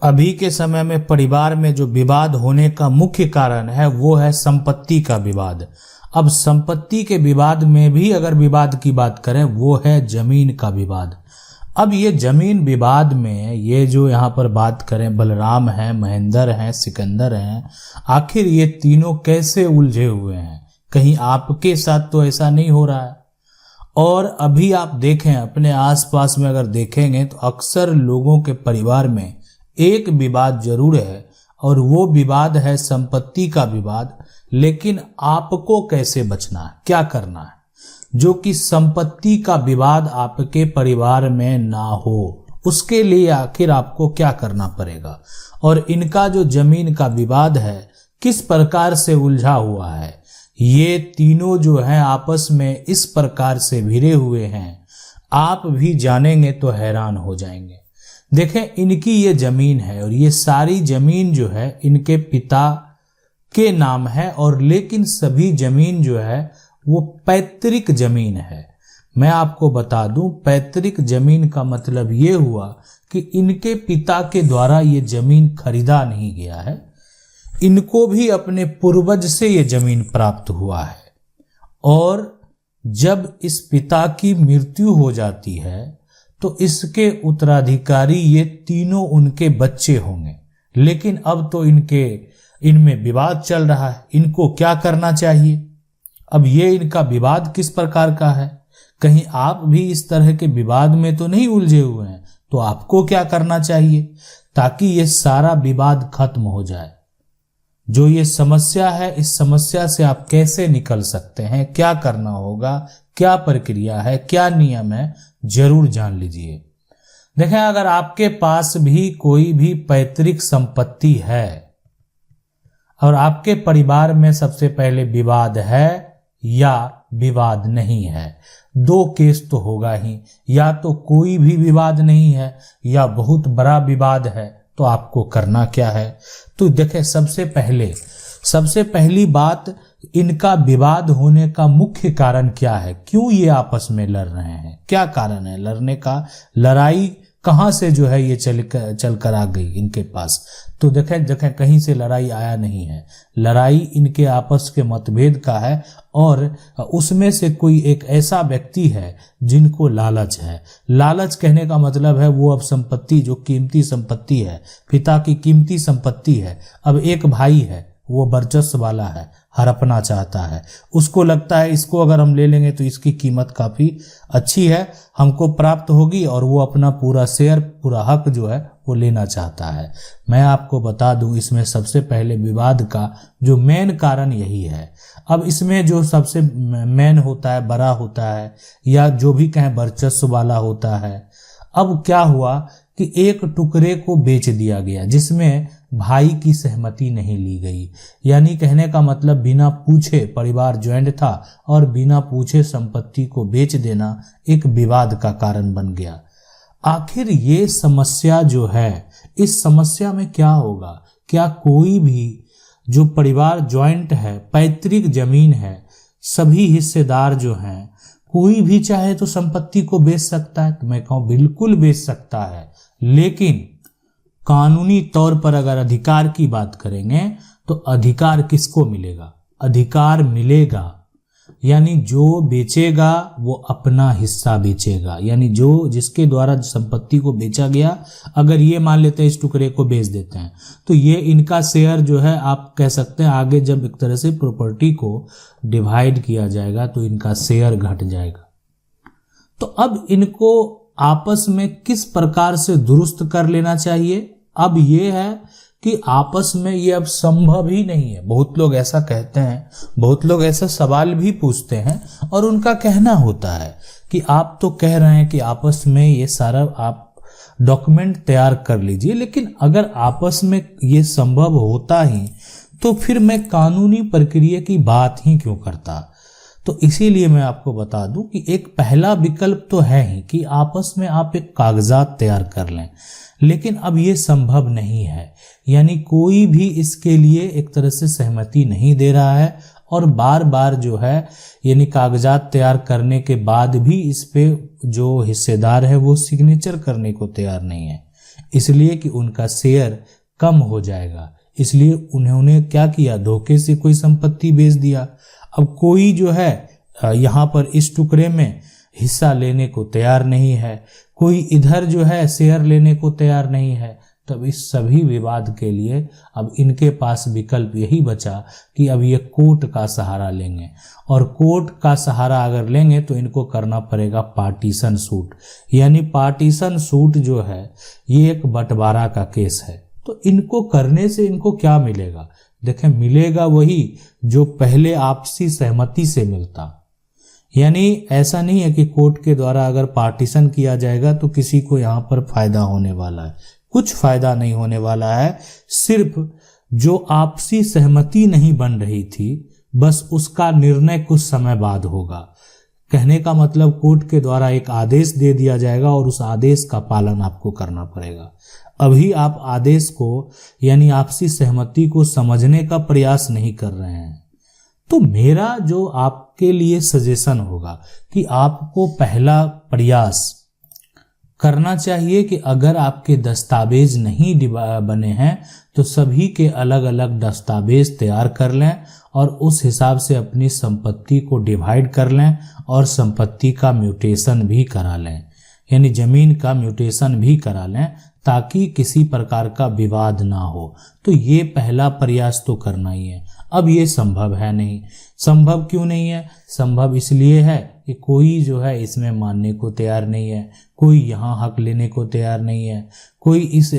अभी के समय में परिवार में जो विवाद होने का मुख्य कारण है वो है संपत्ति का विवाद। अब संपत्ति के विवाद में भी अगर विवाद की बात करें वो है जमीन का विवाद। अब ये जमीन विवाद में ये जो यहाँ पर बात करें बलराम हैं, महेंद्र हैं, सिकंदर हैं, आखिर ये तीनों कैसे उलझे हुए हैं? कहीं आपके साथ तो ऐसा नहीं हो रहा है। और अभी आप देखें अपने आसपास में अगर देखेंगे तो अक्सर लोगों के परिवार में एक विवाद जरूर है और वो विवाद है संपत्ति का विवाद। लेकिन आपको कैसे बचना है, क्या करना है जो कि संपत्ति का विवाद आपके परिवार में ना हो, उसके लिए आखिर आपको क्या करना पड़ेगा? और इनका जो जमीन का विवाद है किस प्रकार से उलझा हुआ है, ये तीनों जो हैं आपस में इस प्रकार से भिड़े हुए हैं, आप भी जानेंगे तो हैरान हो जाएंगे। देखें, इनकी ये जमीन है और ये सारी जमीन जो है इनके पिता के नाम है, और लेकिन सभी जमीन जो है वो पैतृक जमीन है। मैं आपको बता दूं, पैतृक जमीन का मतलब ये हुआ कि इनके पिता के द्वारा ये जमीन खरीदा नहीं गया है, इनको भी अपने पूर्वज से ये जमीन प्राप्त हुआ है। और जब इस पिता की मृत्यु हो जाती है तो इसके उत्तराधिकारी ये तीनों उनके बच्चे होंगे। लेकिन अब तो इनमें विवाद चल रहा है, इनको क्या करना चाहिए? अब ये इनका विवाद किस प्रकार का है? कहीं आप भी इस तरह के विवाद में तो नहीं उलझे हुए हैं? तो आपको क्या करना चाहिए ताकि ये सारा विवाद खत्म हो जाए? जो ये समस्या है, इस समस्या से आप कैसे निकल सकते हैं, क्या करना होगा, क्या प्रक्रिया है, क्या नियम है, जरूर जान लीजिए। देखें, अगर आपके पास भी कोई भी पैतृक संपत्ति है और आपके परिवार में सबसे पहले विवाद है या विवाद नहीं है, दो केस तो होगा ही, या तो कोई भी विवाद नहीं है या बहुत बड़ा विवाद है। तो आपको करना क्या है? तो देखें, सबसे पहली बात, इनका विवाद होने का मुख्य कारण क्या है? क्यों ये आपस में लड़ रहे हैं? क्या कारण है लड़ने का? लड़ाई कहां से जो है ये चल कर आ गई इनके पास? तो देखें कहीं से लड़ाई आया नहीं है, लड़ाई इनके आपस के मतभेद का है। और उसमें से कोई एक ऐसा व्यक्ति है जिनको लालच है। लालच कहने का मतलब है वो अब संपत्ति, जो कीमती संपत्ति है, पिता की कीमती संपत्ति है, अब एक भाई है वो वर्चस्व वाला है, हड़पना चाहता है। उसको लगता है इसको अगर हम ले लेंगे तो इसकी कीमत काफी अच्छी है, हमको प्राप्त होगी, और वो अपना पूरा शेयर, पूरा हक जो है वो लेना चाहता है। मैं आपको बता दूं, इसमें सबसे पहले विवाद का जो मेन कारण यही है। अब इसमें जो सबसे मेन होता है, बड़ा होता है, या जो भी कहें वर्चस्व वाला होता है। अब क्या हुआ कि एक टुकड़े को बेच दिया गया जिसमें भाई की सहमति नहीं ली गई। यानी कहने का मतलब बिना पूछे, परिवार ज्वाइंट था और बिना पूछे संपत्ति को बेच देना एक विवाद का कारण बन गया। आखिर ये समस्या जो है, इस समस्या में क्या होगा? क्या कोई भी जो परिवार ज्वाइंट है, पैतृक जमीन है, सभी हिस्सेदार जो हैं, कोई भी चाहे तो संपत्ति को बेच सकता है? तो मैं कहूं बिल्कुल बेच सकता है। लेकिन कानूनी तौर पर अगर अधिकार की बात करेंगे तो अधिकार किसको मिलेगा? अधिकार मिलेगा, यानी जो बेचेगा वो अपना हिस्सा बेचेगा। यानी जो जिसके द्वारा संपत्ति को बेचा गया, अगर ये मान लेते हैं इस टुकड़े को बेच देते हैं तो ये इनका शेयर जो है, आप कह सकते हैं आगे जब एक तरह से प्रॉपर्टी को डिवाइड किया जाएगा तो इनका शेयर घट जाएगा। तो अब इनको आपस में किस प्रकार से दुरुस्त कर लेना चाहिए? अब ये है कि आपस में ये अब संभव ही नहीं है। बहुत लोग ऐसा कहते हैं, बहुत लोग ऐसा सवाल भी पूछते हैं, और उनका कहना होता है कि आप तो कह रहे हैं कि आपस में ये सारा आप डॉक्यूमेंट तैयार कर लीजिए, लेकिन अगर आपस में ये संभव होता ही तो फिर मैं कानूनी प्रक्रिया की बात ही क्यों करता? तो इसीलिए मैं आपको बता दूं कि एक पहला विकल्प तो है ही कि आपस में आप एक कागजात तैयार कर लें, लेकिन अब ये संभव नहीं है। यानी कोई भी इसके लिए एक तरह से सहमति नहीं दे रहा है, और बार बार जो है यानी कागजात तैयार करने के बाद भी इस पे जो हिस्सेदार है वो सिग्नेचर करने को तैयार नहीं है। इसलिए कि उनका शेयर कम हो जाएगा। इसलिए उन्होंने क्या किया, धोखे से कोई संपत्ति बेच दिया। अब कोई जो है यहाँ पर इस टुकड़े में हिस्सा लेने को तैयार नहीं है, कोई इधर जो है शेयर लेने को तैयार नहीं है। तब इस सभी विवाद के लिए अब इनके पास विकल्प यही बचा कि अब ये कोर्ट का सहारा लेंगे, और कोर्ट का सहारा अगर लेंगे तो इनको करना पड़ेगा पार्टीशन सूट। यानी पार्टीशन सूट जो है ये एक बंटवारा का केस है। तो इनको करने से इनको क्या मिलेगा? देखें, मिलेगा वही जो पहले आपसी सहमति से मिलता। यानी ऐसा नहीं है कि कोर्ट के द्वारा अगर पार्टीशन किया जाएगा तो किसी को यहाँ पर फायदा होने वाला है, कुछ फायदा नहीं होने वाला है। सिर्फ जो आपसी सहमति नहीं बन रही थी, बस उसका निर्णय कुछ समय बाद होगा। कहने का मतलब कोर्ट के द्वारा एक आदेश दे दिया जाएगा और उस आदेश का पालन आपको करना पड़ेगा। अभी आप आदेश को यानी आपसी सहमति को समझने का प्रयास नहीं कर रहे हैं। तो मेरा जो आपके लिए सजेशन होगा कि आपको पहला प्रयास करना चाहिए कि अगर आपके दस्तावेज नहीं बने हैं तो सभी के अलग अलग दस्तावेज तैयार कर लें और उस हिसाब से अपनी संपत्ति को डिवाइड कर लें और संपत्ति का म्यूटेशन भी करा लें, यानी जमीन का म्यूटेशन भी करा लें ताकि किसी प्रकार का विवाद ना हो। तो ये पहला प्रयास तो करना ही है। अब ये संभव है नहीं। संभव क्यों नहीं है? संभव इसलिए है कि कोई जो है इसमें मानने को तैयार नहीं है, कोई यहाँ हक लेने को तैयार नहीं है, कोई इस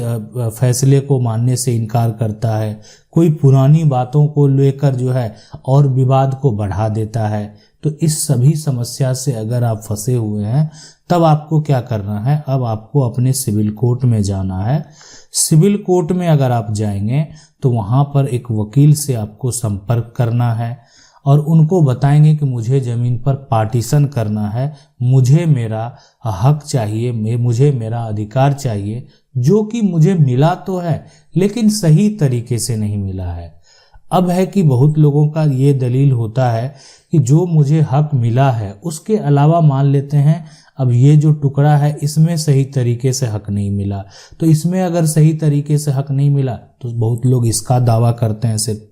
फैसले को मानने से इनकार करता है, कोई पुरानी बातों को लेकर जो है और विवाद को बढ़ा देता है। तो इस सभी समस्या से अगर आप फंसे हुए हैं तब आपको क्या करना है? अब आपको अपने सिविल कोर्ट में जाना है। सिविल कोर्ट में अगर आप जाएंगे तो वहाँ पर एक वकील से आपको संपर्क करना है और उनको बताएंगे कि मुझे ज़मीन पर पार्टीशन करना है, मुझे मेरा हक चाहिए, मुझे मेरा अधिकार चाहिए, जो कि मुझे मिला तो है लेकिन सही तरीके से नहीं मिला है। अब है कि बहुत लोगों का ये दलील होता है कि जो मुझे हक मिला है उसके अलावा मान लेते हैं अब ये जो टुकड़ा है इसमें सही तरीके से हक नहीं मिला, तो इसमें अगर सही तरीके से हक नहीं मिला तो बहुत लोग इसका दावा करते हैं सिर्फ।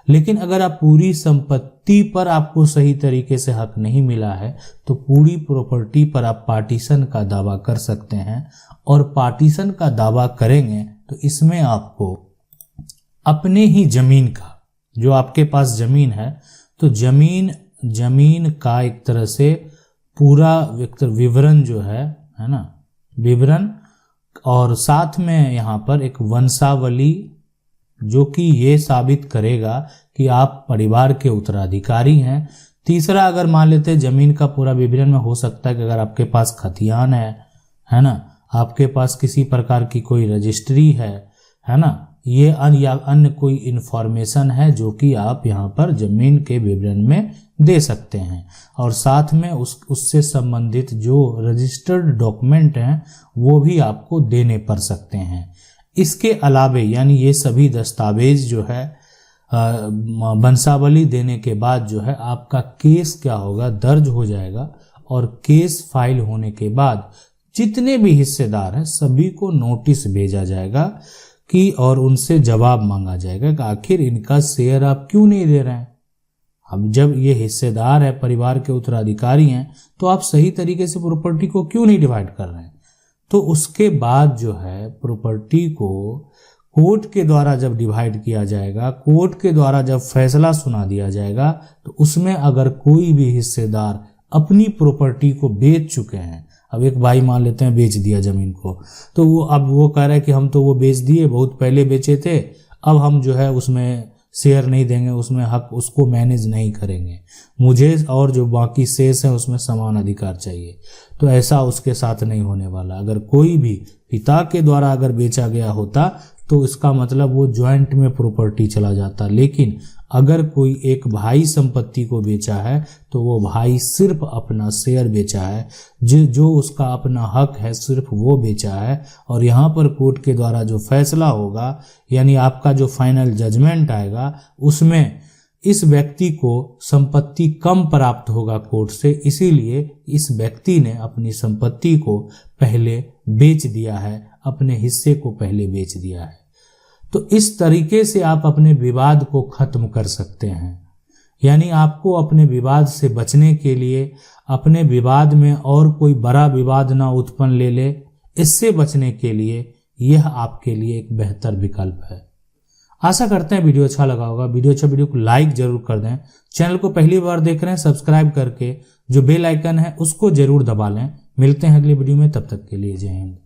लेकिन अगर आप पूरी संपत्ति पर आपको सही तरीके से हक नहीं मिला है तो पूरी प्रॉपर्टी पर आप पार्टीशन का दावा कर सकते हैं। और पार्टीशन का दावा करेंगे तो इसमें आपको अपने ही जमीन का, जो आपके पास जमीन है, तो जमीन का एक तरह से पूरा विवरण जो है ना, विवरण, और साथ में यहाँ पर एक वंशावली जो कि ये साबित करेगा कि आप परिवार के उत्तराधिकारी हैं। तीसरा, अगर मान लेते हैं जमीन का पूरा विवरण में हो सकता है कि अगर आपके पास खतियान है ना, आपके पास किसी प्रकार की कोई रजिस्ट्री है ना, ये या अन्य कोई इन्फॉर्मेशन है जो कि आप यहाँ पर जमीन के विवरण में दे सकते हैं। और साथ में उससे संबंधित जो रजिस्टर्ड डॉक्यूमेंट हैं वो भी आपको देने पड़ सकते हैं। इसके अलावे यानी ये सभी दस्तावेज जो है वंशावली देने के बाद जो है आपका केस क्या होगा, दर्ज हो जाएगा। और केस फाइल होने के बाद जितने भी हिस्सेदार हैं सभी को नोटिस भेजा जाएगा कि और उनसे जवाब मांगा जाएगा कि आखिर इनका शेयर आप क्यों नहीं दे रहे हैं। अब जब ये हिस्सेदार है, परिवार के उत्तराधिकारी हैं, तो आप सही तरीके से प्रॉपर्टी को क्यों नहीं डिवाइड कर रहे हैं। तो उसके बाद जो है प्रॉपर्टी को कोर्ट के द्वारा जब डिवाइड किया जाएगा, कोर्ट के द्वारा जब फैसला सुना दिया जाएगा, तो उसमें अगर कोई भी हिस्सेदार अपनी प्रॉपर्टी को बेच चुके हैं, अब एक भाई मान लेते हैं बेच दिया जमीन को, तो वो कह रहा है कि हम तो वो बेच दिए, बहुत पहले बेचे थे, अब हम जो है उसमें शेयर नहीं देंगे, उसमें हक उसको मैनेज नहीं करेंगे, मुझे और जो बाकी शेष है उसमें समान अधिकार चाहिए। तो ऐसा उसके साथ नहीं होने वाला। अगर कोई भी पिता के द्वारा अगर बेचा गया होता तो इसका मतलब वो ज्वाइंट में प्रॉपर्टी चला जाता। लेकिन अगर कोई एक भाई संपत्ति को बेचा है तो वो भाई सिर्फ अपना शेयर बेचा है, जो उसका अपना हक है सिर्फ वो बेचा है। और यहाँ पर कोर्ट के द्वारा जो फैसला होगा यानी आपका जो फाइनल जजमेंट आएगा उसमें इस व्यक्ति को संपत्ति कम प्राप्त होगा कोर्ट से, इसीलिए इस व्यक्ति ने अपनी संपत्ति को पहले बेच दिया है। अपने हिस्से को पहले बेच दिया है। तो इस तरीके से आप अपने विवाद को खत्म कर सकते हैं। यानी आपको अपने विवाद से बचने के लिए, अपने विवाद में और कोई बड़ा विवाद ना उत्पन्न ले ले, इससे बचने के लिए यह आपके लिए एक बेहतर विकल्प है। आशा करते हैं वीडियो अच्छा लगा होगा। वीडियो को लाइक जरूर कर दें। चैनल को पहली बार देख रहे हैं, सब्सक्राइब करके जो बेल आइकन है उसको जरूर दबा लें। मिलते हैं अगली वीडियो में, तब तक के लिए जय हिंद।